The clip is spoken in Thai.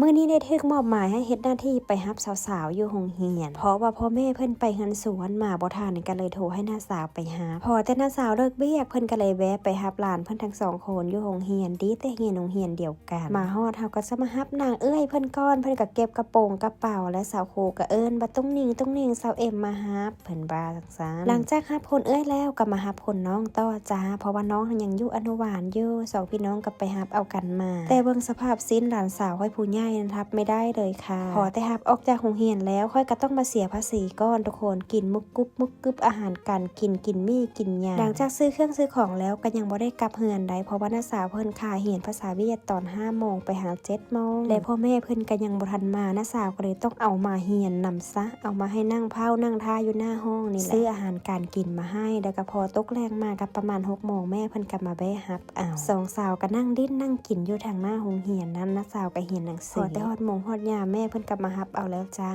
มื้อนี้ได้ถูกมอบหมายให้เฮ็ดหน้าที่ไปรับสาวๆอยู่โรงเรียนเพราะว่าพ่อแม่เพิ่นไปเรือนสวนมาบ่ทันก็เลยโทรให้น้าสาวไปหาพอแต่น้าสาวเลิกเวียกเพิ่นก็เลยแวะไปรับหลานเพิ่นทั้ง2คนอยู่โรงเรียนดีแต่เรียนโรงเรียนเดียวกันมาฮอดเฮาก็จะมารับนางเอื้อยเพิ่นก่อนเพิ่นก็เก็บกระโปรงกระเป๋าและสาวครูก็เอิ้นบัดตุ้งนิ่งสาวเอ็มมารับเพิ่นว่าจังซั่นหลังจากรับคนเอื้อยแล้วก็มารับคนน้องต่อจ้าเพราะว่าน้องยังอยู่อนุบาลอยู่สองพี่น้องก็ไปรับเอากันมาแต่เบิ่งสภาพสิ้นหลานสาวค่อยผู้ใหญ่นั้นรับไม่ได้เลยค่ะพอแต่รับออกจากโรงเรียนแล้วค่อยก็ต้องมาเสียภาษีก้อนทุกคนกินมุกกึบอาหารการกินมีกินยาหลังจากซื้อเครื่องซื้อของแล้วก็ยังบ่ได้กลับเฮือนได้เพราะว่าน้าสาวเพิ่นค่าเรียนภาษาเวียดตอน 5 โมงไปหา 7 โมงและพ่อแม่เพิ่นก็ยังบ่ทันมาน้าสาวก็เลยต้องเอามาเรียนนำซะเอามาให้นั่งเผานั่งทาอยู่หน้าห้องนี่แหละซื้ออาหารการกินมาให้แล้วก็พอตกแรงมาก็ประมาณ 6 โมงแม่เพิ่นก็มาแวะรับเอาสองสาวก็นั่งดิ้นนั่งกินอยู่ทางหน้าโรงเรียนนั้นน้าสาวก็เรียนหนังสือพอแต่ฮอดโมงฮอดยามแม่เพิ่นก็มารับเอาแล้วจ้า